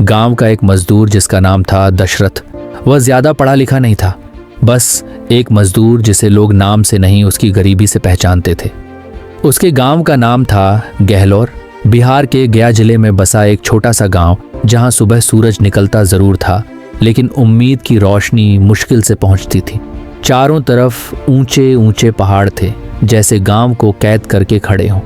गांव का एक मजदूर जिसका नाम था दशरथ। वह ज्यादा पढ़ा लिखा नहीं था, बस एक मजदूर जिसे लोग नाम से नहीं उसकी गरीबी से पहचानते थे। उसके गांव का नाम था गहलोर। बिहार के गया जिले में बसा एक छोटा सा गांव, जहां सुबह सूरज निकलता जरूर था, लेकिन उम्मीद की रोशनी मुश्किल से पहुंचती थी। चारों तरफ ऊंचे ऊंचे पहाड़ थे, जैसे गांव को कैद करके खड़े हों।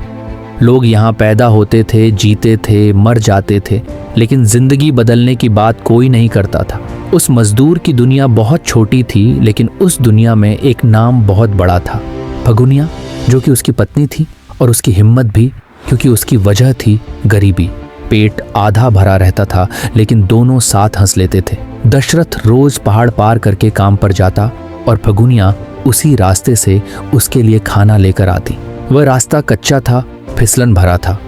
लोग यहाँ पैदा होते थे, जीते थे, मर जाते थे, लेकिन जिंदगी बदलने की बात कोई नहीं करता था। उस मजदूर की दुनिया बहुत छोटी थी, लेकिन उस दुनिया में एक नाम बहुत बड़ा था, फगुनिया, जो कि उसकी पत्नी थी, और उसकी हिम्मत भी, क्योंकि उसकी वजह थी गरीबी। पेट आधा भरा रहता था, लेकिन दोनों साथ हंस लेते थे। दशरथ रोज पहाड़ पार करके काम पर जाता और फगुनिया उसी रास्ते से उसके लिए खाना लेकर आती। वह रास्ता कच्चा था, फिसलन भरा था,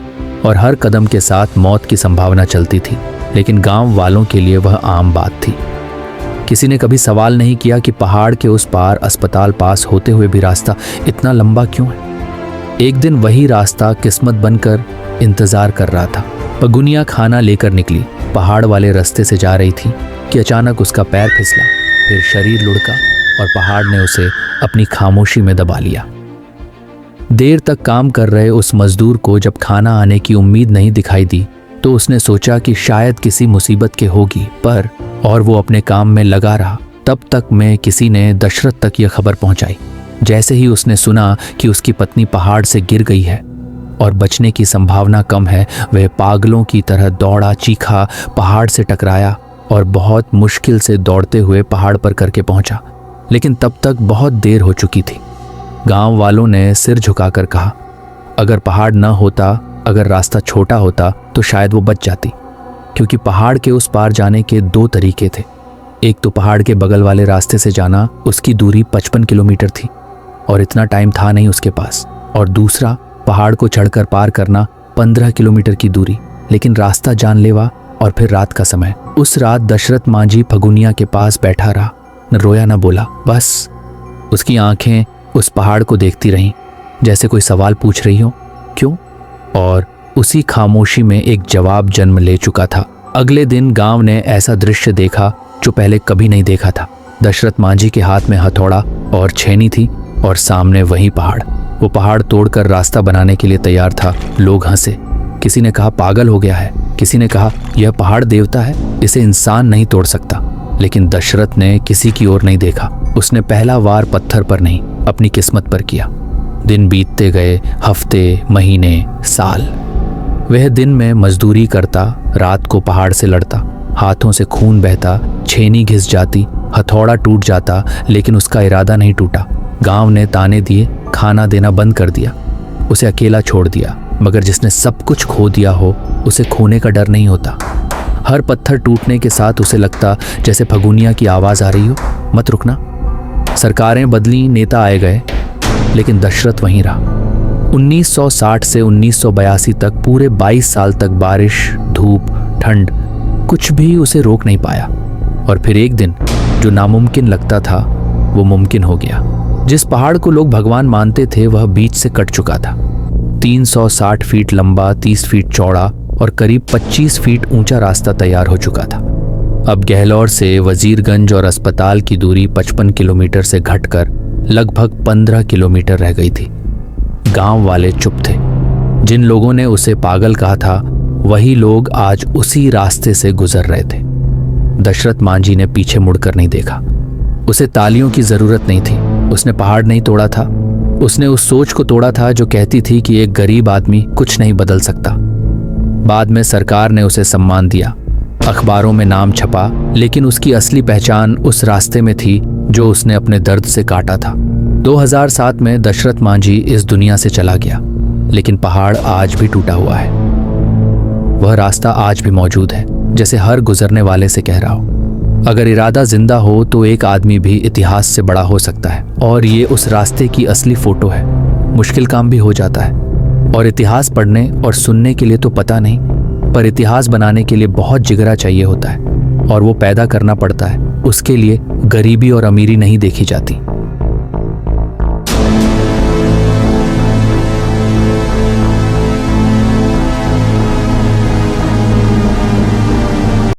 और हर कदम के साथ मौत की संभावना चलती थी, लेकिन गांव वालों के लिए वह आम बात थी। किसी ने कभी सवाल नहीं किया कि पहाड़ के उस पार अस्पताल पास होते हुए भी रास्ता इतना लंबा क्यों है। एक दिन वही रास्ता किस्मत बनकर इंतजार कर रहा था। फगुनिया खाना लेकर निकली, पहाड़ वाले रास्ते से जा रही थी कि अचानक उसका पैर फिसला, फिर शरीर लुढ़का और पहाड़ ने उसे अपनी खामोशी में दबा लिया। देर तक काम कर रहे उस मजदूर को जब खाना आने की उम्मीद नहीं दिखाई दी, तो उसने सोचा कि शायद किसी मुसीबत के होगी, पर और वो अपने काम में लगा रहा। तब तक में किसी ने दशरथ तक यह खबर पहुंचाई। जैसे ही उसने सुना कि उसकी पत्नी पहाड़ से गिर गई है और बचने की संभावना कम है, वह पागलों की तरह दौड़ा, चीखा, पहाड़ से टकराया और बहुत मुश्किल से दौड़ते हुए पहाड़ पर करके पहुंचा। लेकिन तब तक बहुत देर हो चुकी थी। गांव वालों ने सिर झुकाकर कहा, अगर पहाड़ न होता, अगर रास्ता छोटा होता, तो शायद वो बच जाती, क्योंकि पहाड़ के उस पार जाने के दो तरीके थे। एक तो पहाड़ के बगल वाले रास्ते से जाना, उसकी दूरी 55 किलोमीटर थी और इतना टाइम था नहीं उसके पास, और दूसरा पहाड़ को चढ़कर पार करना 15 किलोमीटर की दूरी, लेकिन रास्ता जानलेवा और फिर रात का समय। उस रात दशरथ मांझी फगुनिया के पास बैठा रहा, न रोया न बोला, बस उसकी आंखें उस पहाड़ को देखती रहीं, जैसे कोई सवाल पूछ रही हो, क्यों? और उसी खामोशी में एक जवाब जन्म ले चुका था। अगले दिन गांव ने ऐसा दृश्य देखा जो पहले कभी नहीं देखा था। दशरथ मांझी के हाथ में हथौड़ा और छेनी थी और सामने वही पहाड़। वो पहाड़ तोड़कर रास्ता बनाने के लिए तैयार था। लोग हंसे, किसी ने कहा पागल हो गया है, किसी ने कहा यह पहाड़ देवता है, इसे इंसान नहीं तोड़ सकता। लेकिन दशरथ ने किसी की ओर नहीं देखा। उसने पहला वार पत्थर पर नहीं, अपनी किस्मत पर किया। दिन बीतते गए, हफ्ते, महीने, साल। वह दिन में मजदूरी करता, रात को पहाड़ से लड़ता, हाथों से खून बहता, छेनी घिस जाती, हथौड़ा टूट जाता, लेकिन उसका इरादा नहीं टूटा। गांव ने ताने दिए, खाना देना बंद कर दिया, उसे अकेला छोड़ दिया, मगर जिसने सब कुछ खो दिया हो, उसे खोने का डर नहीं होता। हर पत्थर टूटने के साथ उसे लगता जैसे फगुनिया की आवाज आ रही हो, मत रुकना। सरकारें बदली, नेता आए गए, लेकिन दशरथ वहीं रहा। 1960 से 1982 तक पूरे 22 साल तक बारिश, धूप, ठंड, कुछ भी उसे रोक नहीं पाया। और फिर एक दिन जो नामुमकिन लगता था, वो मुमकिन हो गया। जिस पहाड़ को लोग भगवान मानते थे, वह बीच से कट चुका था। 360 फीट लंबा, 30 फीट चौड़ा और करीब 25 फीट ऊंचा रास्ता तैयार हो चुका था। अब गहलोर से वजीरगंज और अस्पताल की दूरी 55 किलोमीटर से घटकर लगभग 15 किलोमीटर रह गई थी। गांव वाले चुप थे। जिन लोगों ने उसे पागल कहा था, वही लोग आज उसी रास्ते से गुजर रहे थे। दशरथ मांझी ने पीछे मुड़कर नहीं देखा। उसे तालियों की जरूरत नहीं थी। उसने पहाड़ नहीं तोड़ा था, उसने उस सोच को तोड़ा था जो कहती थी कि एक गरीब आदमी कुछ नहीं बदल सकता। बाद में सरकार ने उसे सम्मान दिया, अखबारों में नाम छपा, लेकिन उसकी असली पहचान उस रास्ते में थी जो उसने अपने दर्द से काटा था। 2007 में दशरथ मांझी इस दुनिया से चला गया, लेकिन पहाड़ आज भी टूटा हुआ है। वह रास्ता आज भी मौजूद है, जैसे हर गुजरने वाले से कह रहा हो, अगर इरादा जिंदा हो तो एक आदमी भी इतिहास से बड़ा हो सकता है। और ये उस रास्ते की असली फोटो है। मुश्किल काम भी हो जाता है, और इतिहास पढ़ने और सुनने के लिए तो पता नहीं, पर इतिहास बनाने के लिए बहुत जिगरा चाहिए होता है, और वो पैदा करना पड़ता है। उसके लिए गरीबी और अमीरी नहीं देखी जाती।